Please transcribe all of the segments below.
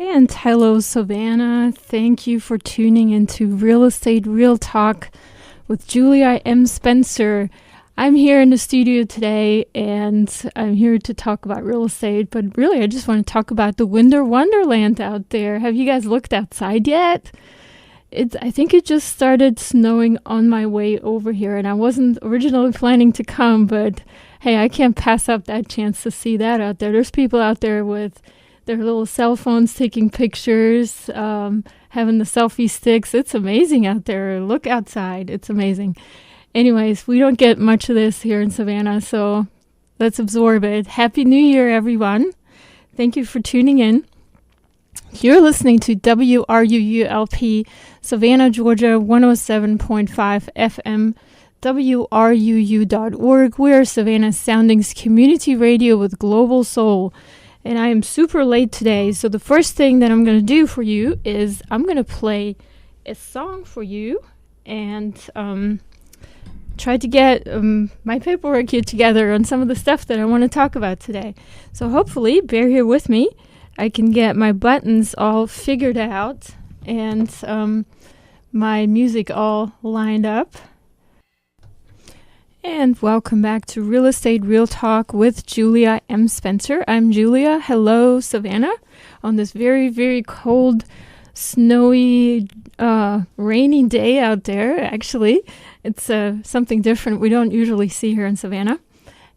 And hello, Savannah. Thank you for tuning into Real Estate Real Talk with Julia M. Spencer. I'm here in the studio today, and I'm here to talk about real estate, but really I just want to talk about the winter wonderland out there. Have you guys looked outside yet? I think it just started snowing on my way over here, and I wasn't originally planning to come, but hey, I can't pass up that chance to see that out there. There's people out there with their little cell phones taking pictures, having the selfie sticks. It's amazing out there. Look outside. It's amazing. Anyways, we don't get much of this here in Savannah, so let's absorb it. Happy New Year, everyone. Thank you for tuning in. You're listening to WRUULP, Savannah, Georgia, 107.5 FM, WRUU.org. We're Savannah Soundings Community Radio with Global Soul. And I am super late today, so the first thing that I'm going to do for you is I'm going to play a song for you and try to get my paperwork here together on some of the stuff that I want to talk about today. So hopefully, bear here with me. I can get my buttons all figured out and my music all lined up. And welcome back to Real Estate Real Talk with Julia M. Spencer. I'm Julia. Hello, Savannah. On this very, very cold, snowy, rainy day out there, actually. It's something different we don't usually see here in Savannah.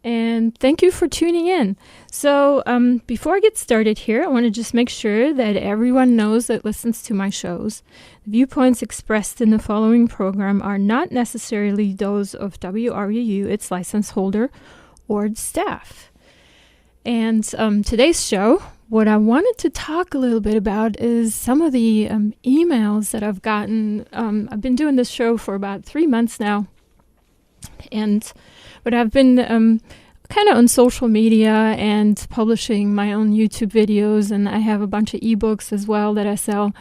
And thank you for tuning in. So before I get started here, I want to just make sure that everyone knows that listens to my shows. The viewpoints expressed in the following program are not necessarily those of WRUU, its license holder, or its staff. And today's show, what I wanted to talk a little bit about is some of the emails that I've gotten. I've been doing this show for about 3 months now. But I've been kind of on social media and publishing my own YouTube videos, and I have a bunch of ebooks as well that I sell.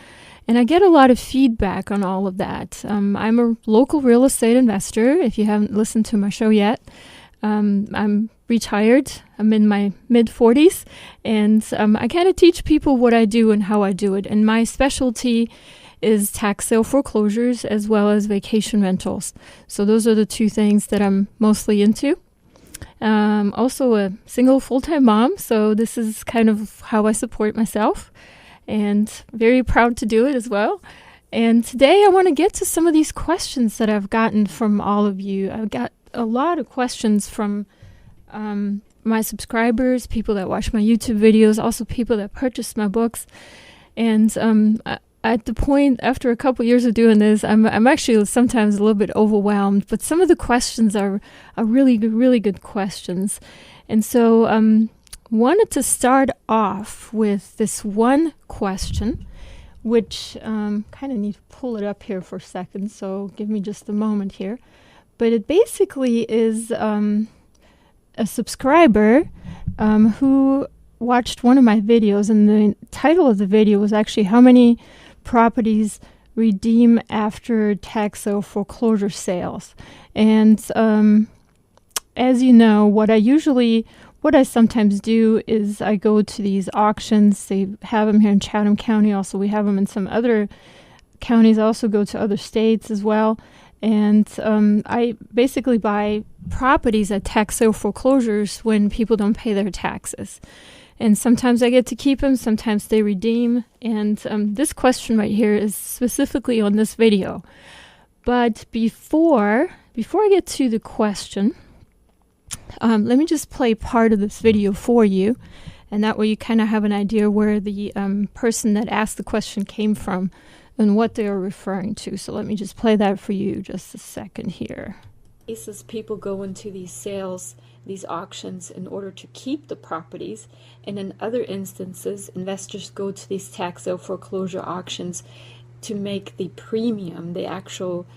And I get a lot of feedback on all of that. I'm a local real estate investor, if you haven't listened to my show yet. I'm retired. I'm in my mid-40s, and I kind of teach people what I do and how I do it. And my specialty is tax sale foreclosures as well as vacation rentals. So those are the two things that I'm mostly into. Also a single full-time mom, so this is kind of how I support myself, and very proud to do it as well. And today I want to get to some of these questions that I've gotten from all of you. I've got a lot of questions from my subscribers, people that watch my YouTube videos, also people that purchase my books. And at the point, after a couple years of doing this, I'm actually sometimes a little bit overwhelmed, but some of the questions are really good, really good questions. And so wanted to start off with this one question, which kind of need to pull it up here for a second, so give me just a moment here. But it basically is a subscriber who watched one of my videos, and the title of the video was actually how many properties redeem after tax sale foreclosure sales. And as you know, what I sometimes do is I go to these auctions. They have them here in Chatham County. Also, we have them in some other counties. I also go to other states as well. And I basically buy properties at tax sale foreclosures when people don't pay their taxes. And sometimes I get to keep them, sometimes they redeem. And this question right here is specifically on this video. But before I get to the question, let me just play part of this video for you. And that way you kind of have an idea where the person that asked the question came from and what they are referring to. So let me just play that for you just a second here. Cases people go into these sales, these auctions, in order to keep the properties, and in other instances investors go to these tax sale foreclosure auctions to make the premium, the actual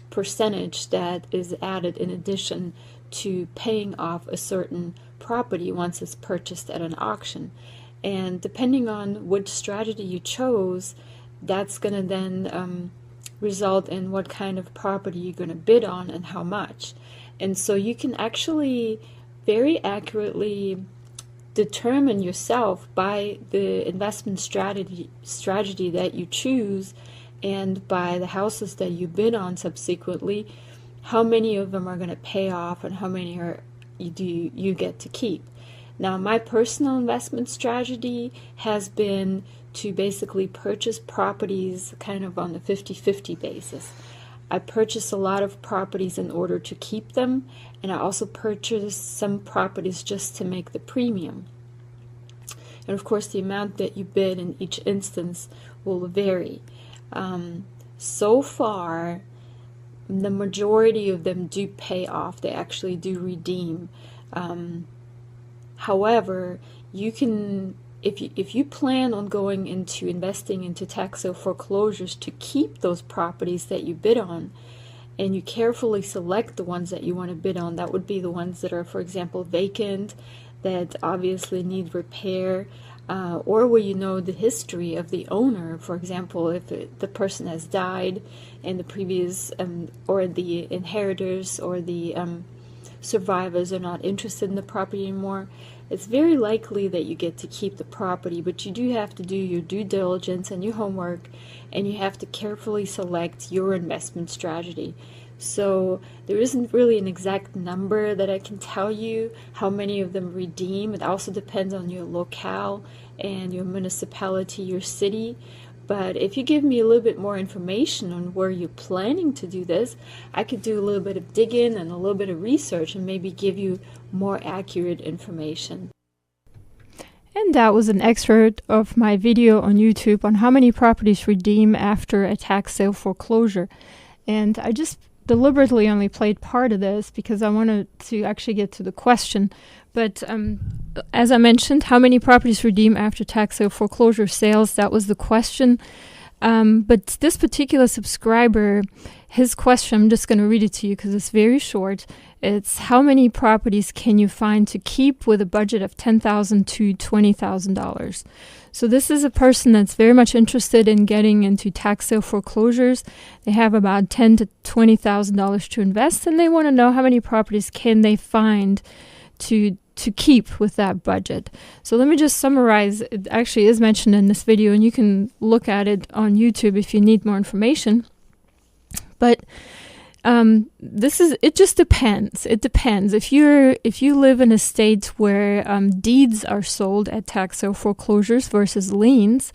percentage that is added in addition to paying off a certain property once it's purchased at an auction. And depending on which strategy you chose, that's going to then result in what kind of property you're going to bid on and how much. And so you can actually very accurately determine yourself by the investment strategy that you choose and by the houses that you bid on subsequently, how many of them are going to pay off and how many do you get to keep. Now, my personal investment strategy has been to basically purchase properties kind of on the 50-50 basis. I purchase a lot of properties in order to keep them, and I also purchase some properties just to make the premium. And of course, the amount that you bid in each instance will vary. So far, the majority of them do pay off. They actually do redeem. However, you can, if you plan on going into investing into tax sale foreclosures to keep those properties that you bid on, and you carefully select the ones that you want to bid on, that would be the ones that are, for example, vacant, that obviously need repair, or where you know the history of the owner. For example, if the person has died and the previous or the inheritors or the survivors are not interested in the property anymore, it's very likely that you get to keep the property, but you do have to do your due diligence and your homework, and you have to carefully select your investment strategy. So there isn't really an exact number that I can tell you how many of them redeem. It also depends on your locale and your municipality, your city. But if you give me a little bit more information on where you're planning to do this, I could do a little bit of digging and a little bit of research and maybe give you more accurate information. And that was an excerpt of my video on YouTube on how many properties redeem after a tax sale foreclosure. And I just deliberately only played part of this because I wanted to actually get to the question. But as I mentioned, how many properties redeem after tax sale foreclosure sales? That was the question. But this particular subscriber, his question, I'm just going to read it to you because it's very short. It's how many properties can you find to keep with a budget of $10,000 to $20,000? So this is a person that's very much interested in getting into tax sale foreclosures. They have about $10,000 to $20,000 to invest, and they want to know how many properties can they find to keep with that budget. So let me just summarize. It actually is mentioned in this video, and you can look at it on YouTube if you need more information. But it just depends. It depends. If you live in a state where deeds are sold at tax sale foreclosures versus liens,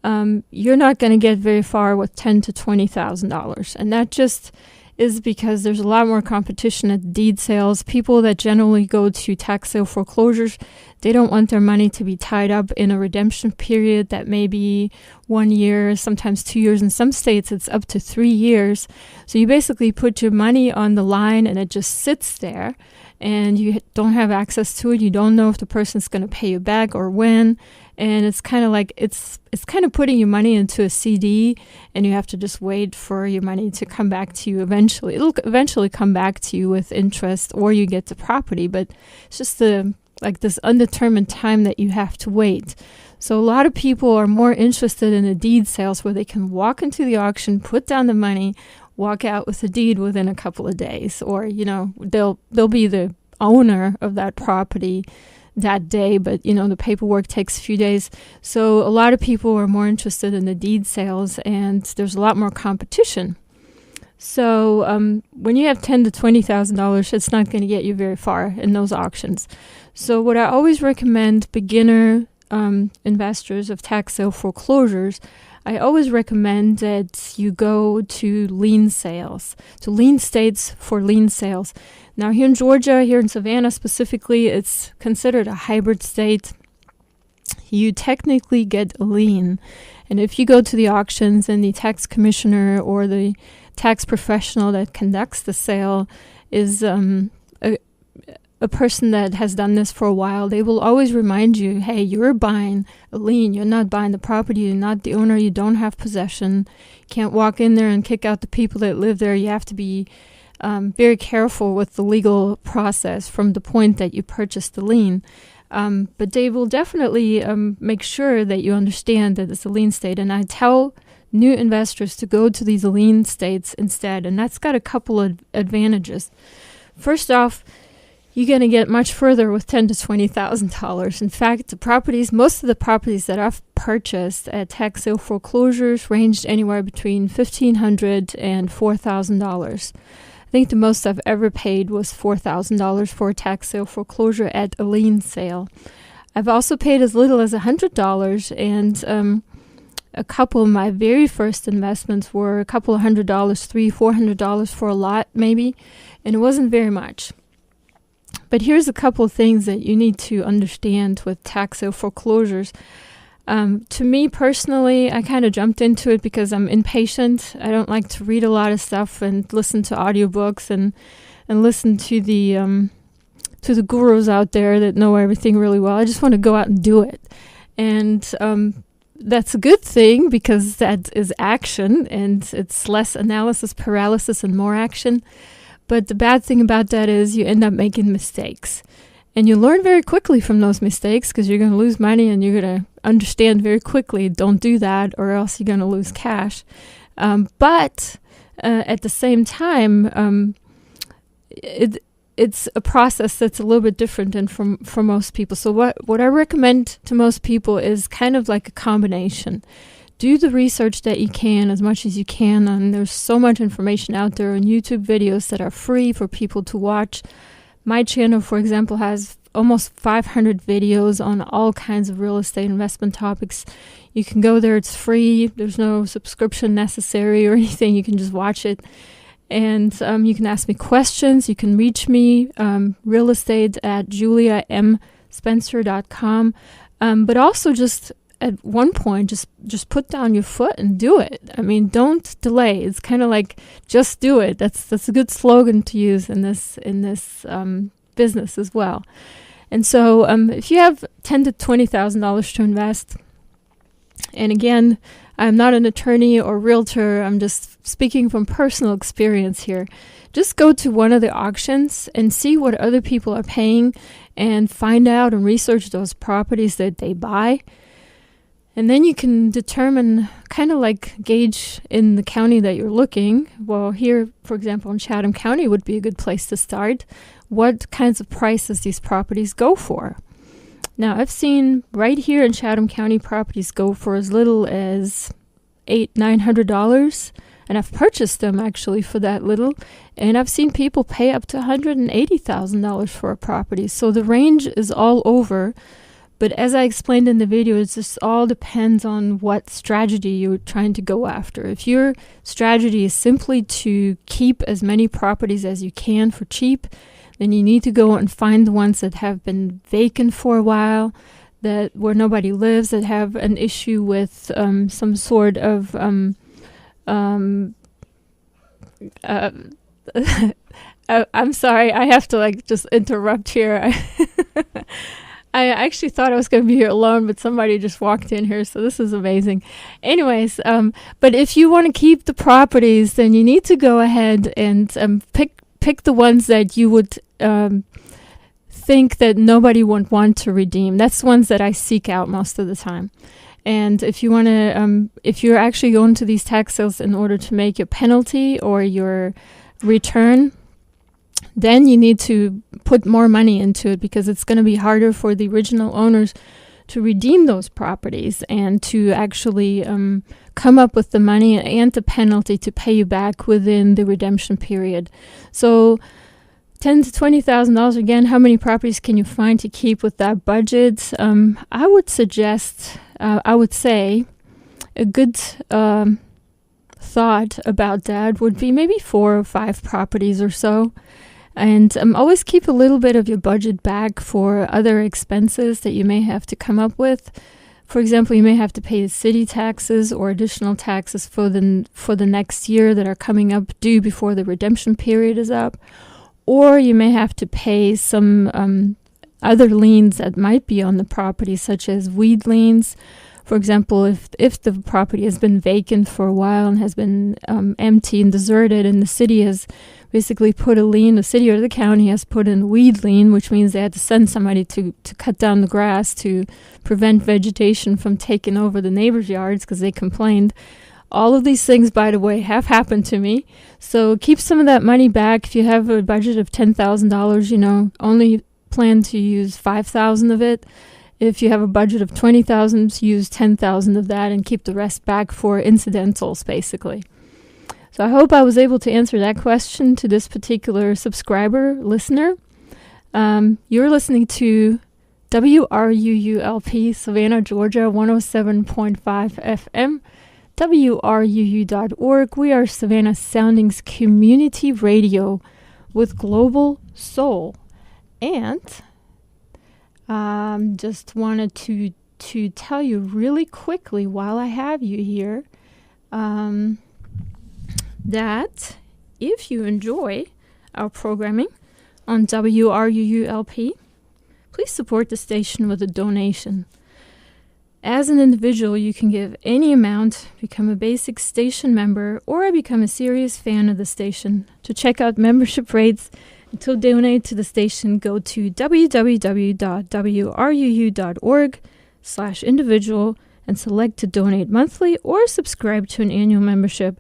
you're not going to get very far with $10,000 to $20,000, and that just is because there's a lot more competition at deed sales. People that generally go to tax sale foreclosures, they don't want their money to be tied up in a redemption period that may be 1 year, sometimes 2 years. In some states, it's up to 3 years. So you basically put your money on the line and it just sits there and you don't have access to it. You don't know if the person's going to pay you back or when. And it's kind of like, it's kind of putting your money into a CD and you have to just wait for your money to come back to you eventually. It'll eventually come back to you with interest or you get the property, but it's just this undetermined time that you have to wait. So a lot of people are more interested in a deed sales where they can walk into the auction, put down the money, walk out with a deed within a couple of days, or, they'll be the owner of that property that day, but the paperwork takes a few days. So a lot of people are more interested in the deed sales, and there's a lot more competition. So when you have $10,000 to $20,000, it's not going to get you very far in those auctions. So what I always recommend beginner investors of tax sale foreclosures, I always recommend that you go to lien sales, to lien states for lien sales. Now here in Georgia, here in Savannah specifically, it's considered a hybrid state. You technically get a lien. And if you go to the auctions and the tax commissioner or the tax professional that conducts the sale is a person that has done this for a while, they will always remind you, hey, you're buying a lien. You're not buying the property. You're not the owner. You don't have possession. You can't walk in there and kick out the people that live there. You have to be very careful with the legal process from the point that you purchased the lien. But they will definitely make sure that you understand that it's a lien state. And I tell new investors to go to these lien states instead. And that's got a couple of advantages. First off, you're going to get much further with $10,000 to $20,000. In fact, most of the properties that I've purchased at tax sale foreclosures ranged anywhere between $1,500 and $4,000. I think the most I've ever paid was $4,000 for a tax sale foreclosure at a lien sale. I've also paid as little as $100, and a couple of my very first investments were a couple of $100, $300-$400 for a lot maybe, and it wasn't very much. But here's a couple of things that you need to understand with tax sale foreclosures. To me personally, I kind of jumped into it because I'm impatient. I don't like to read a lot of stuff and listen to audiobooks and listen to the gurus out there that know everything really well. I just want to go out and do it. And that's a good thing because that is action, and it's less analysis paralysis and more action. But the bad thing about that is you end up making mistakes. And you learn very quickly from those mistakes because you're going to lose money and you're going to understand very quickly, don't do that or else you're going to lose cash. But at the same time, it's a process that's a little bit different than for most people. So what I recommend to most people is kind of like a combination. Do the research that you can as much as you can, and there's so much information out there on YouTube videos that are free for people to watch. My channel, for example, has almost 500 videos on all kinds of real estate investment topics. You can go there, it's free, there's no subscription necessary or anything, you can just watch it. And you can ask me questions, you can reach me, realestate@juliamspencer.com. But also just at one point, just put down your foot and do it. I mean, don't delay. It's kind of like just do it. That's a good slogan to use in this business as well. And so, if you have $10,000 to $20,000 to invest, and again, I'm not an attorney or realtor. I'm just speaking from personal experience here. Just go to one of the auctions and see what other people are paying, and find out and research those properties that they buy. And then you can determine, kind of like gauge in the county that you're looking. Well, here, for example, in Chatham County would be a good place to start. What kinds of prices these properties go for? Now, I've seen right here in Chatham County properties go for as little as $900, and I've purchased them actually for that little. And I've seen people pay up to $180,000 for a property. So the range is all over. But as I explained in the video, it just all depends on what strategy you're trying to go after. If your strategy is simply to keep as many properties as you can for cheap, then you need to go and find the ones that have been vacant for a while, where nobody lives, that have an issue with some sort of I'm sorry, I have to just interrupt here. I actually thought I was going to be here alone, but somebody just walked in here, so this is amazing. Anyways, but if you want to keep the properties, then you need to go ahead and pick the ones that you would think that nobody would want to redeem. That's the ones that I seek out most of the time. And if you want to, if you're actually going to these tax sales in order to make your penalty or your return, then you need to put more money into it, because it's going to be harder for the original owners to redeem those properties and to actually come up with the money and the penalty to pay you back within the redemption period. So $10,000 to $20,000, again, how many properties can you find to keep with that budget? I would suggest, I would say a good thought about that would be maybe 4 or 5 properties or so. And always keep a little bit of your budget back for other expenses that you may have to come up with. For example, you may have to pay city taxes or additional taxes for the next year that are coming up due before the redemption period is up. Or you may have to pay some other liens that might be on the property, such as weed liens. For example, if the property has been vacant for a while and has been empty and deserted, and the city has basically put a lien, the city or the county has put in a weed lien, which means they had to send somebody to cut down the grass to prevent vegetation from taking over the neighbors' yards because they complained. All of these things, by the way, have happened to me. So keep some of that money back. If you have a budget of $10,000, only plan to use $5,000 of it. If you have a budget of $20,000, use $10,000 of that and keep the rest back for incidentals, basically. So I hope I was able to answer that question to this particular listener. You're listening to WRUULP, Savannah, Georgia, 107.5 FM, WRUU.org. We are Savannah Soundings Community Radio with Global Soul. And just wanted to tell you really quickly while I have you here that if you enjoy our programming on WRUULP, please support the station with a donation. As an individual, you can give any amount, become a basic station member, or become a serious fan of the station. To check out membership rates and to donate to the station, go to www.wruu.org/individual and select to donate monthly or subscribe to an annual membership.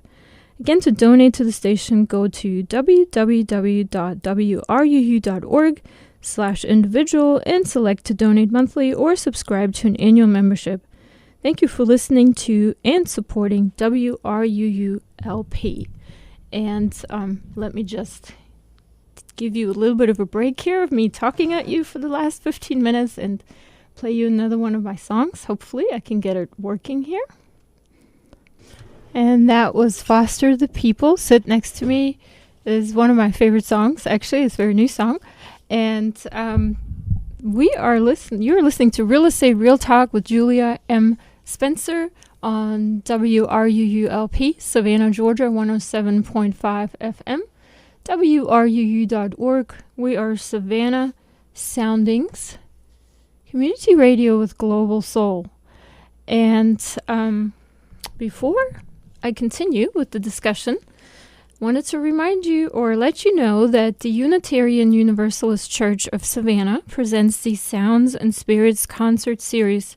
Again, to donate to the station, go to www.wruu.org/individual and select to donate monthly or subscribe to an annual membership. Thank you for listening to and supporting WRUULP. And let me just give you a little bit of a break here of me talking at you for the last 15 minutes and play you another one of my songs. Hopefully I can get it working here. And that was Foster the People. Sit Next to Me is one of my favorite songs. Actually, it's a very new song. And you're listening to Real Estate Real Talk with Julia M. Spencer on WRUULP, Savannah, Georgia, 107.5 FM, WRUU.org. We are Savannah Soundings Community Radio with Global Soul. And before I continue with the discussion, wanted to remind you or let you know that the Unitarian Universalist Church of Savannah presents the Sounds and Spirits concert series,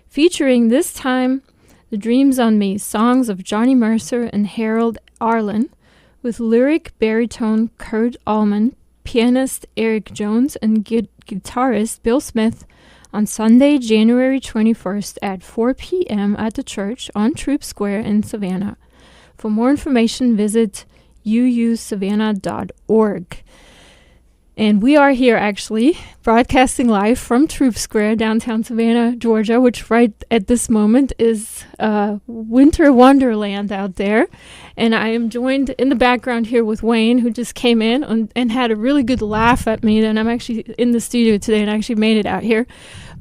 featuring this time the Dreams on Me songs of Johnny Mercer and Harold Arlen, with lyric baritone Kurt Allman, pianist Eric Jones, and guitarist Bill Smith on Sunday, January 21st at 4 p.m. at the church on Troop Square in Savannah. For more information, visit uusavannah.org. And we are here actually broadcasting live from Troop Square, downtown Savannah, Georgia, which right at this moment is winter wonderland out there. And I am joined in the background here with Wayne, who just came in and had a really good laugh at me. And I'm actually in the studio today and I actually made it out here.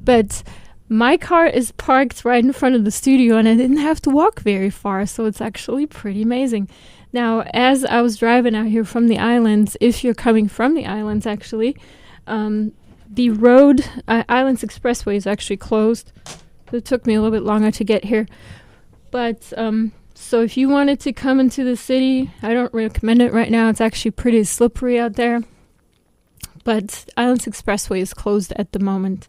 But my car is parked right in front of the studio and I didn't have to walk very far. So it's actually pretty amazing. Now, as I was driving out here from the islands, if you're coming from the islands, actually, the road, Islands Expressway is actually closed. It took me a little bit longer to get here. But, so if you wanted to come into the city, I don't recommend it right now. It's actually pretty slippery out there. But Islands Expressway is closed at the moment.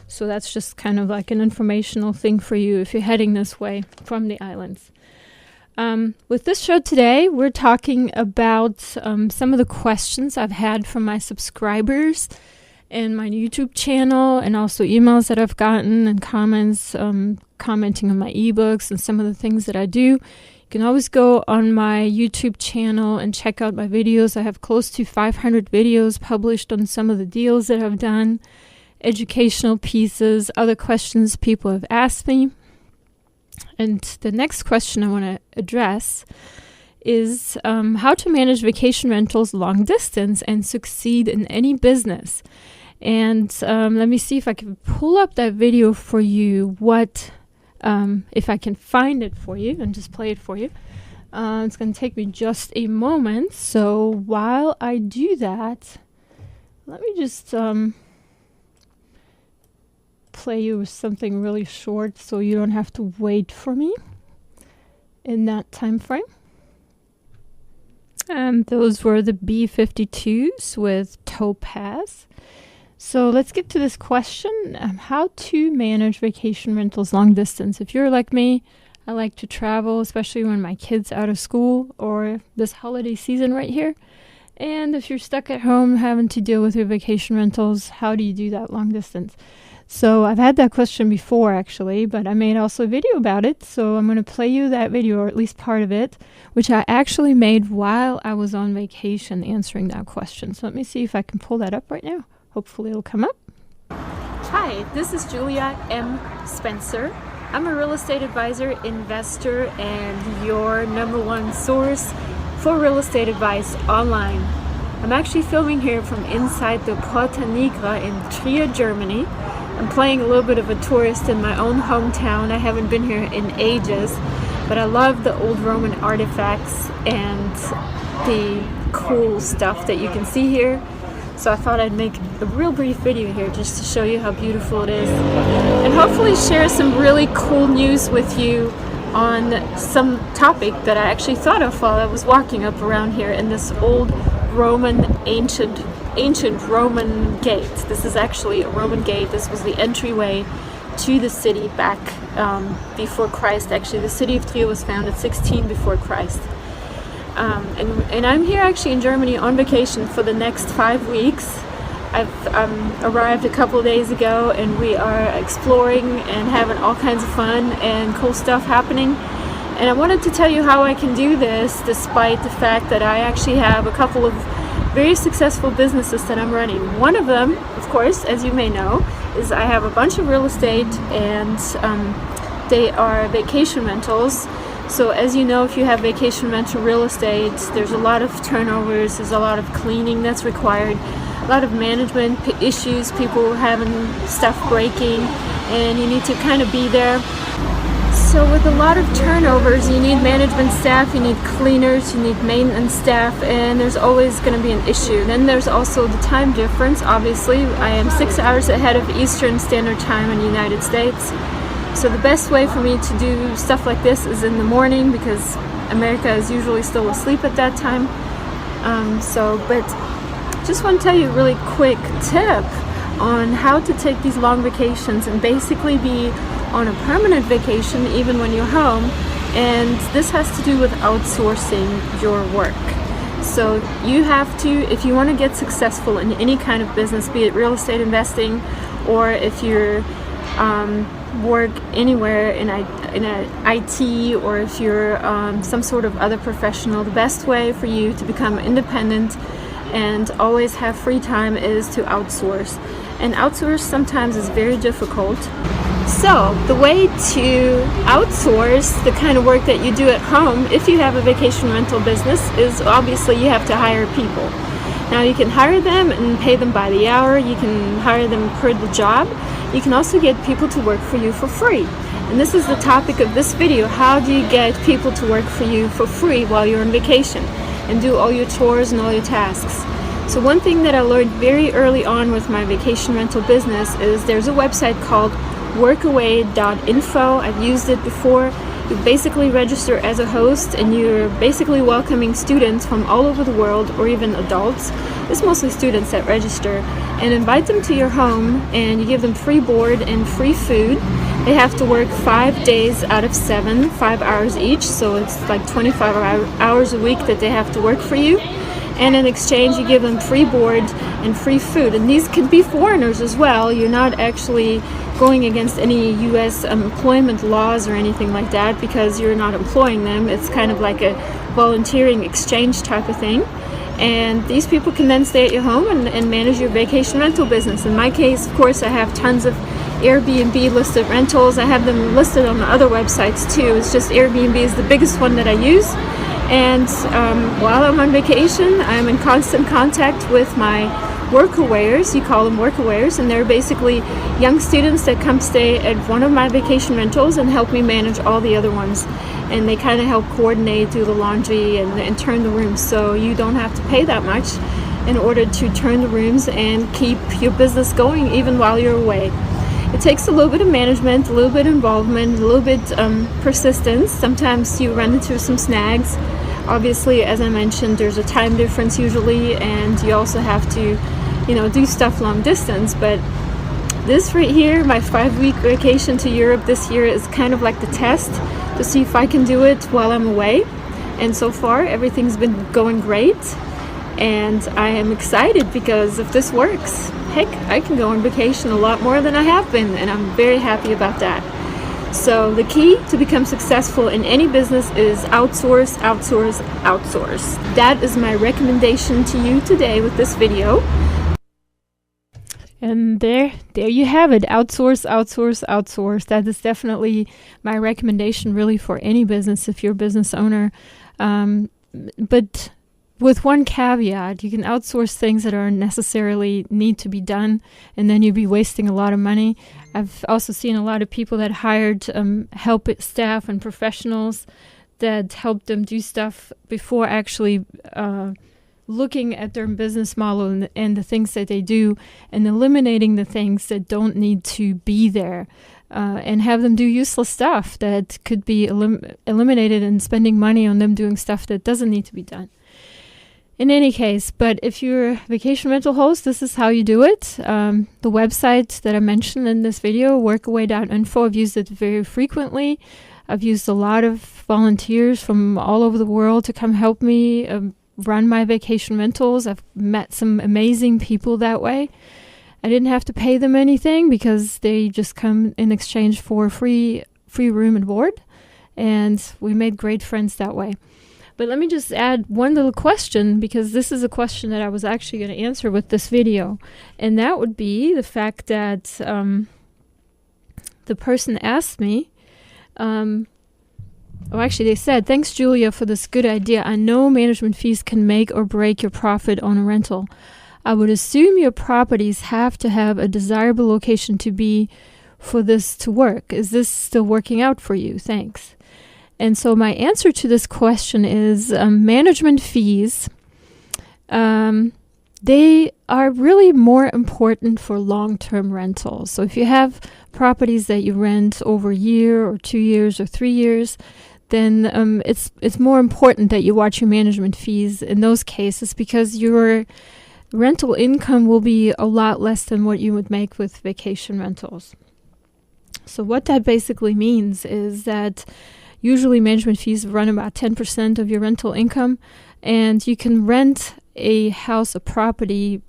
So that's just kind of like an informational thing for you if you're heading this way from the islands. With this show today, we're talking about some of the questions I've had from my subscribers and my YouTube channel, and also emails that I've gotten and comments, commenting on my ebooks and some of the things that I do. You can always go on my YouTube channel and check out my videos. I have close to 500 videos published on some of the deals that I've done, educational pieces, other questions people have asked me. And the next question I want to address is how to manage vacation rentals long distance and succeed in any business. And let me see if I can pull up that video for you, if I can find it for you and just play it for you. It's going to take me just a moment. So while I do that, let me just play you with something really short so you don't have to wait for me in that time frame. And those were the B-52s with Topaz. So let's get to this question, how to manage vacation rentals long distance. If you're like me, I like to travel, especially when my kid's out of school or this holiday season right here. And if you're stuck at home having to deal with your vacation rentals, how do you do that long distance? So I've had that question before, actually, but I made also a video about it. So I'm going to play you that video, or at least part of it, which I actually made while I was on vacation answering that question. So let me see if I can pull that up right now. Hopefully it'll come up. Hi, this is Julia M. Spencer. I'm a real estate advisor, investor, and your number one source for real estate advice online. I'm actually filming here from inside the Porta Nigra in Trier, Germany. I'm playing a little bit of a tourist in my own hometown. I haven't been here in ages, but I love the old Roman artifacts and the cool stuff that you can see here. So I thought I'd make a real brief video here just to show you how beautiful it is, and hopefully share some really cool news with you on some topic that I actually thought of while I was walking up around here in this old Roman, ancient Roman gate. This is actually a Roman gate. This was the entryway to the city back before Christ. Actually, the city of Trier was founded 16 before Christ. And I'm here actually in Germany on vacation for the next 5 weeks. I've arrived a couple of days ago, and we are exploring and having all kinds of fun and cool stuff happening. And I wanted to tell you how I can do this despite the fact that I actually have a couple of very successful businesses that I'm running. One of them, of course, as you may know, is I have a bunch of real estate, and they are vacation rentals. So as you know, if you have vacation rental real estate, there's a lot of turnovers, there's a lot of cleaning that's required, a lot of management issues, people having stuff breaking, and you need to kind of be there. So with a lot of turnovers, you need management staff, you need cleaners, you need maintenance staff, and there's always going to be an issue. Then there's also the time difference. Obviously, I am 6 hours ahead of Eastern Standard Time in the United States. So the best way for me to do stuff like this is in the morning, because America is usually still asleep at that time. But just want to tell you a really quick tip on how to take these long vacations and basically be on a permanent vacation even when you're home. And this has to do with outsourcing your work. So you have to, if you want to get successful in any kind of business, be it real estate investing, or if you're work anywhere in IT, or if you're some sort of other professional, the best way for you to become independent and always have free time is to outsource. And outsource sometimes is very difficult. So the way to outsource the kind of work that you do at home, if you have a vacation rental business, is obviously you have to hire people. Now you can hire them and pay them by the hour. You can hire them per the job. You can also get people to work for you for free. And this is the topic of this video. How do you get people to work for you for free while you're on vacation and do all your chores and all your tasks? So one thing that I learned very early on with my vacation rental business is there's a website called HomeAway.info. I've used it before. You basically register as a host, and you're basically welcoming students from all over the world, or even adults. It's mostly students that register, and invite them to your home, and you give them free board and free food. They have to work 5 days out of 7, 5 hours each, so it's like 25 hours a week that they have to work for you. And in exchange, you give them free board and free food. And these can be foreigners as well. You're not actually going against any U.S. employment laws or anything like that, because you're not employing them. It's kind of like a volunteering exchange type of thing. And these people can then stay at your home and manage your vacation rental business. In my case, of course, I have tons of Airbnb listed rentals. I have them listed on the other websites too. It's just Airbnb is the biggest one that I use. And while I'm on vacation, I'm in constant contact with my workawayers. You call them workawayers, and they're basically young students that come stay at one of my vacation rentals and help me manage all the other ones. And they kind of help coordinate, do the laundry, and turn the rooms, so you don't have to pay that much in order to turn the rooms and keep your business going even while you're away. It takes a little bit of management, a little bit of involvement, a little bit persistence. Sometimes you run into some snags. Obviously, as I mentioned, there's a time difference usually, and you also have to, do stuff long distance. But this right here, my 5-week vacation to Europe this year, is kind of like the test to see if I can do it while I'm away. And so far, everything's been going great. And I am excited because if this works, heck, I can go on vacation a lot more than I have been. And I'm very happy about that. So the key to become successful in any business is outsource, outsource, outsource. That is my recommendation to you today with this video. And there you have it. Outsource, outsource, outsource. That is definitely my recommendation really for any business if you're a business owner. But with one caveat, you can outsource things that aren't necessarily need to be done, and then you'd be wasting a lot of money. I've also seen a lot of people that hired help staff and professionals that helped them do stuff before actually looking at their business model and the things that they do, and eliminating the things that don't need to be there, and have them do useless stuff that could be eliminated, and spending money on them doing stuff that doesn't need to be done. In any case, but if you're a vacation rental host, this is how you do it. The website that I mentioned in this video, HomeAway.info, I've used it very frequently. I've used a lot of volunteers from all over the world to come help me run my vacation rentals. I've met some amazing people that way. I didn't have to pay them anything because they just come in exchange for free room and board, and we made great friends that way. But let me just add one little question, because this is a question that I was actually going to answer with this video. And that would be the fact that the person asked me, they said, "Thanks, Julia, for this good idea. I know management fees can make or break your profit on a rental. I would assume your properties have to have a desirable location to be for this to work. Is this still working out for you? Thanks." And so my answer to this question is management fees, they are really more important for long-term rentals. So if you have properties that you rent over a year or 2 years or 3 years, then it's more important that you watch your management fees in those cases, because your rental income will be a lot less than what you would make with vacation rentals. So what that basically means is that usually management fees run about 10% of your rental income, and you can rent a house, a property,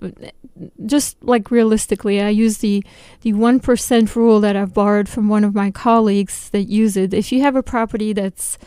just like realistically. I use the 1% rule that I've borrowed from one of my colleagues that use it. If you have a property let's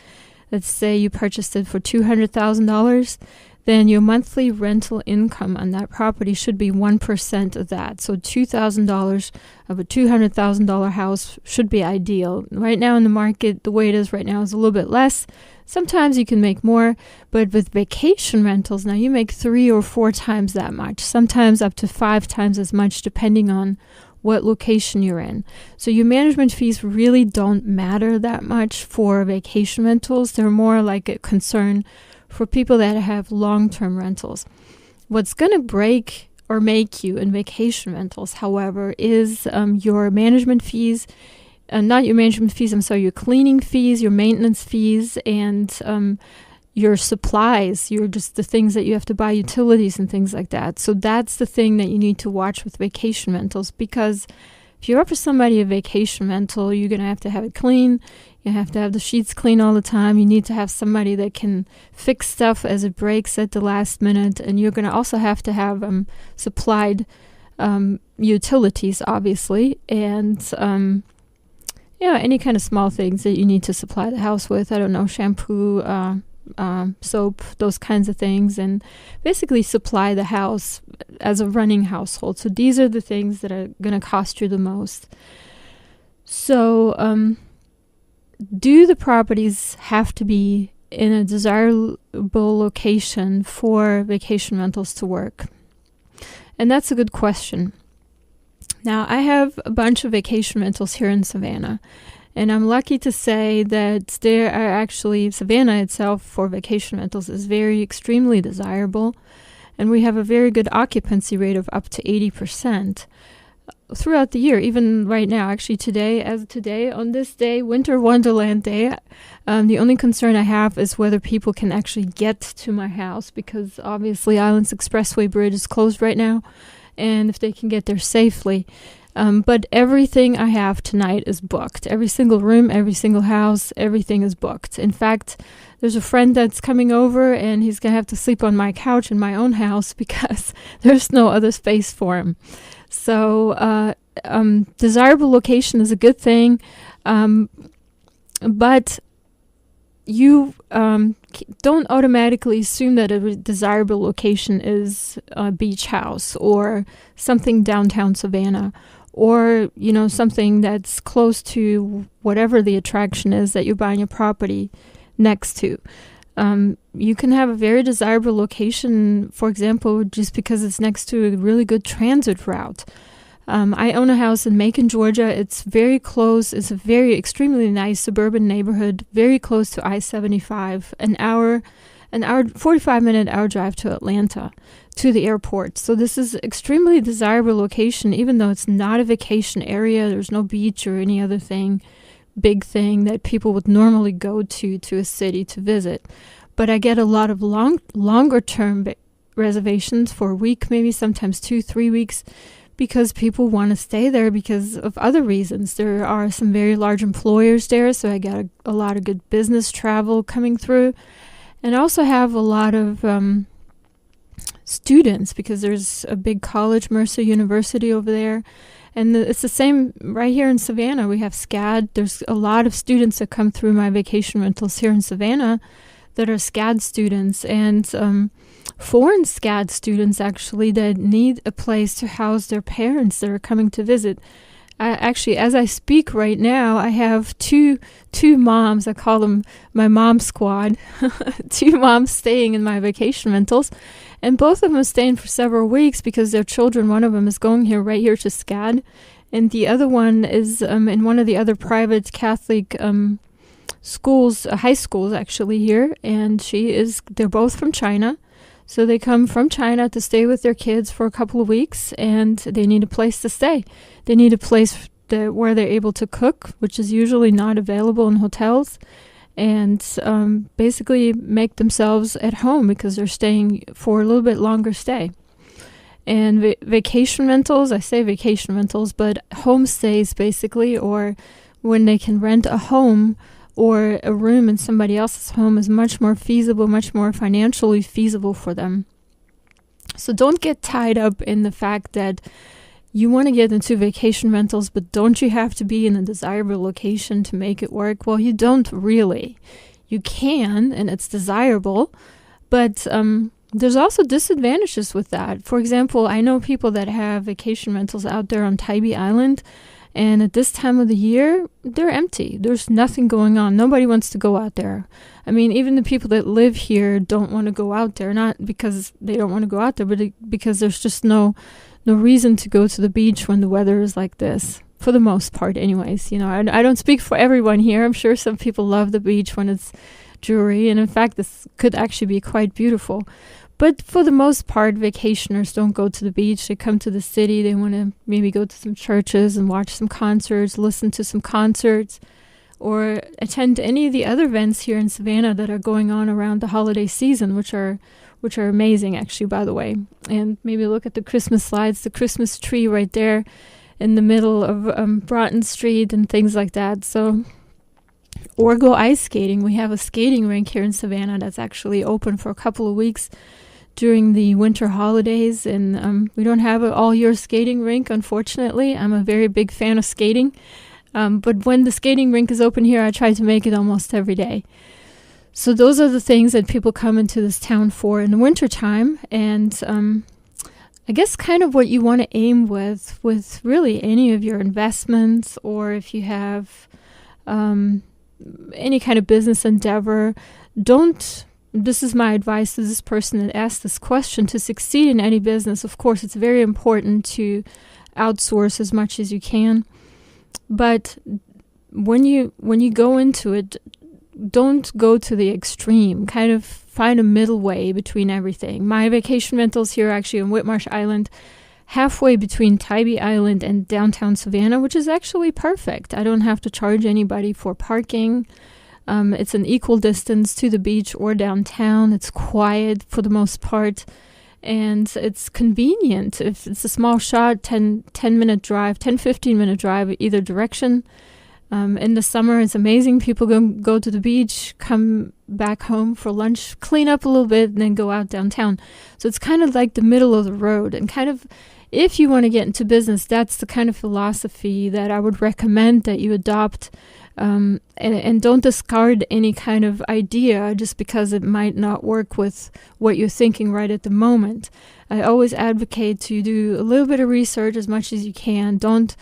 say you purchased it for $200,000, then your monthly rental income on that property should be 1% of that. So $2,000 of a $200,000 house should be ideal. Right now in the market, the way it is right now is a little bit less. Sometimes you can make more, but with vacation rentals, now you make 3 or 4 times that much, sometimes up to 5 times as much, depending on what location you're in. So your management fees really don't matter that much for vacation rentals. They're more like a concern for people that have long-term rentals. What's going to break or make you in vacation rentals, however, is your management fees, not your management fees, your cleaning fees, your maintenance fees, and your supplies, just the things that you have to buy, utilities and things like that. So that's the thing that you need to watch with vacation rentals, because if you offer somebody a vacation rental, you're going to have it clean. You have to have the sheets clean all the time. You need to have somebody that can fix stuff as it breaks at the last minute. And you're going to also have to have supplied utilities, obviously. And, any kind of small things that you need to supply the house with. I don't know, shampoo, soap, those kinds of things. And basically supply the house as a running household. So these are the things that are going to cost you the most. So, do the properties have to be in a desirable location for vacation rentals to work? And that's a good question. Now, I have a bunch of vacation rentals here in Savannah, and I'm lucky to say that there are actually, Savannah itself for vacation rentals is extremely desirable, and we have a very good occupancy rate of up to 80%. Throughout the year, even right now, actually on this day, Winter Wonderland Day, the only concern I have is whether people can actually get to my house, because obviously Islands Expressway Bridge is closed right now, and if they can get there safely. But everything I have tonight is booked. Every single room, every single house, everything is booked. In fact, there's a friend that's coming over, and he's going to have to sleep on my couch in my own house because there's no other space for him. So desirable location is a good thing, but you don't automatically assume that a desirable location is a beach house or something downtown Savannah, or something that's close to whatever the attraction is that you're buying your property next to. You can have a very desirable location, for example, just because it's next to a really good transit route. I own a house in Macon, Georgia. It's very close. It's a very extremely nice suburban neighborhood, very close to I-75, an hour, 45-minute hour drive to Atlanta, to the airport. So this is extremely desirable location, even though it's not a vacation area. There's no beach or any other big thing that people would normally go to a city to visit. But I get a lot of longer term reservations for a week, maybe sometimes 2-3 weeks, because people want to stay there because of other reasons. There are some very large employers there, so I get a lot of good business travel coming through. And I also have a lot of students, because there's a big college, Mercer University over there. And it's the same right here in Savannah. We have SCAD. There's a lot of students that come through my vacation rentals here in Savannah that are SCAD students, and foreign SCAD students, actually, that need a place to house their parents that are coming to visit. Actually, as I speak right now, I have two moms. I call them my mom squad. 2 moms staying in my vacation rentals. And both of them are staying for several weeks because their children, one of them is going here right here to SCAD. And the other one is in one of the other private Catholic schools, high schools actually here. And they're both from China. So they come from China to stay with their kids for a couple of weeks, and they need a place to stay. They need a place where they're able to cook, which is usually not available in hotels, and basically make themselves at home because they're staying for a little bit longer stay. And vacation rentals, I say vacation rentals, but homestays basically, or when they can rent a home or a room in somebody else's home, is much more feasible, much more financially feasible for them. So don't get tied up in the fact that you want to get into vacation rentals, but don't you have to be in a desirable location to make it work? Well, you don't really. You can, and it's desirable, but there's also disadvantages with that. For example, I know people that have vacation rentals out there on Tybee Island, and at this time of the year, they're empty. There's nothing going on. Nobody wants to go out there. I mean, even the people that live here don't want to go out there, not because they don't want to go out there, but because there's just no reason to go to the beach when the weather is like this, for the most part anyways. I don't speak for everyone here. I'm sure some people love the beach when it's dreary, and in fact, this could actually be quite beautiful. But for the most part, vacationers don't go to the beach. They come to the city. They want to maybe go to some churches and watch some concerts, listen to some concerts, or attend any of the other events here in Savannah that are going on around the holiday season, which are amazing, actually, by the way. And maybe look at the Christmas lights, the Christmas tree right there in the middle of Broughton Street and things like that. So, or go ice skating. We have a skating rink here in Savannah that's actually open for a couple of weeks during the winter holidays, and we don't have an all-year skating rink, unfortunately. I'm a very big fan of skating, but when the skating rink is open here, I try to make it almost every day. So those are the things that people come into this town for in the wintertime, and I guess kind of what you want to aim with really any of your investments, or if you have any kind of business endeavor, this is my advice to this person that asked this question. To succeed in any business, of course, it's very important to outsource as much as you can. But when you go into it, don't go to the extreme. Kind of find a middle way between everything. My vacation rentals here actually on Whitmarsh Island, halfway between Tybee Island and downtown Savannah, which is actually perfect. I don't have to charge anybody for parking. It's an equal distance to the beach or downtown. It's quiet for the most part. and it's convenient. If it's a small shot, 10-minute drive, 15-minute drive either direction. In the summer, it's amazing. People go to the beach, come back home for lunch, clean up a little bit, and then go out downtown. So it's kind of like the middle of the road. And kind of, if you want to get into business, that's the kind of philosophy that I would recommend that you adopt. And don't discard any kind of idea just because it might not work with what you're thinking right at the moment. I always advocate to do a little bit of research as much as you can. Don't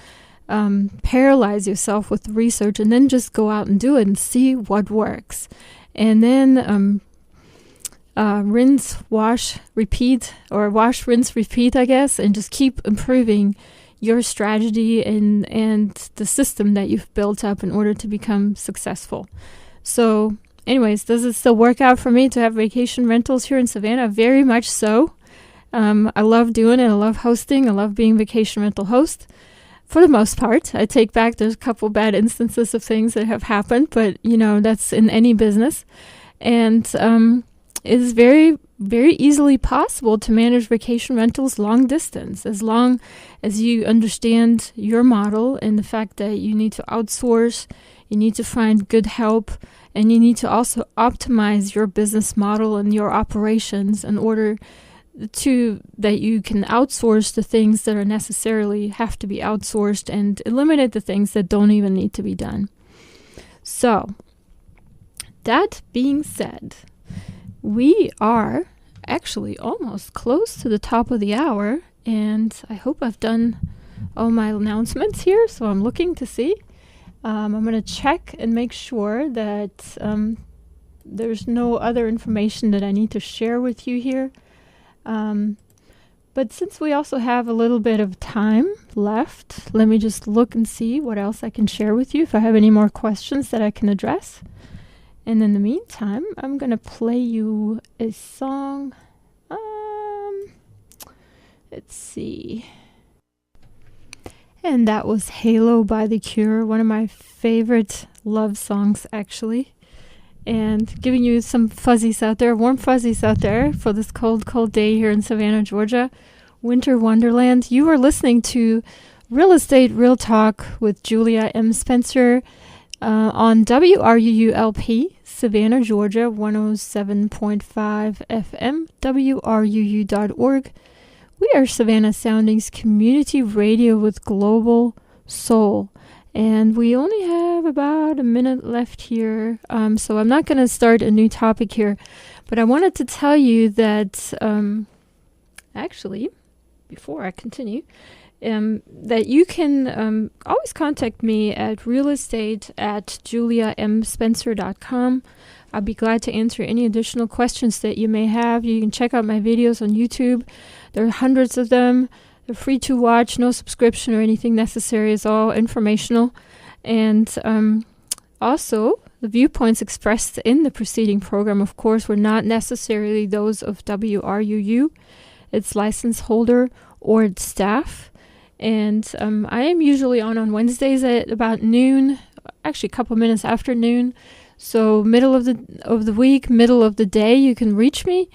paralyze yourself with research, and then just go out and do it and see what works. And then rinse, wash, repeat, or wash, rinse, repeat, I guess, and just keep improving your strategy and the system that you've built up in order to become successful. So anyways, does it still work out for me to have vacation rentals here in Savannah? Very much so. I love doing it. I love hosting. I love being vacation rental host. For the most part, I take back, there's a couple bad instances of things that have happened, but that's in any business. And it is very, very easily possible to manage vacation rentals long distance, as long as you understand your model and the fact that you need to outsource, you need to find good help, and you need to also optimize your business model and your operations in order that you can outsource the things that are necessarily have to be outsourced and eliminate the things that don't even need to be done. So, that being said, we are actually almost close to the top of the hour, and I hope I've done all my announcements here, so I'm looking to see. I'm going to check and make sure that there's no other information that I need to share with you here. But since we also have a little bit of time left, let me just look and see what else I can share with you, if I have any more questions that I can address. And in the meantime, I'm going to play you a song. Let's see. And that was Halo by The Cure, one of my favorite love songs, actually. And giving you some fuzzies out there, warm fuzzies out there for this cold, cold day here in Savannah, Georgia. Winter Wonderland. You are listening to Real Estate Real Talk with Julia M. Spencer on WRUU-LP, Savannah, Georgia, 107.5 FM, WRUU.org. We are Savannah Soundings Community Radio with Global Soul. And we only have about a minute left here, so I'm not going to start a new topic here. But I wanted to tell you that, actually, before I continue, that you can always contact me at realestate@juliamspencer.com. I'll be glad to answer any additional questions that you may have. You can check out my videos on YouTube. There are hundreds of them. They're free to watch, no subscription or anything necessary. It's all informational. And also, the viewpoints expressed in the preceding program, of course, were not necessarily those of WRUU, its license holder, or its staff. And I am usually on Wednesdays at about noon, actually a couple minutes after noon. So middle of the week, middle of the day, you can reach me.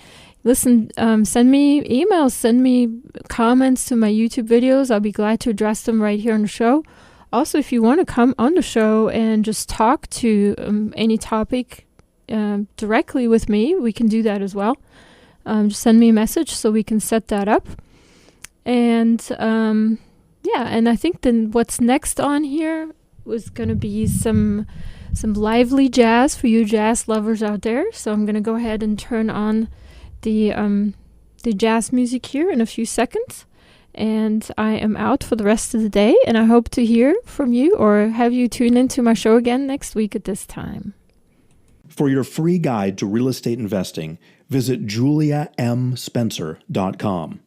Listen, send me emails, send me comments to my YouTube videos. I'll be glad to address them right here on the show. Also, if you want to come on the show and just talk to any topic directly with me, we can do that as well. Just send me a message so we can set that up. And and I think then what's next on here was going to be some lively jazz for you jazz lovers out there. So I'm going to go ahead and turn on the jazz music here in a few seconds, and I am out for the rest of the day, and I hope to hear from you or have you tune into my show again next week at this time. For your free guide to real estate investing, visit juliamspencer.com.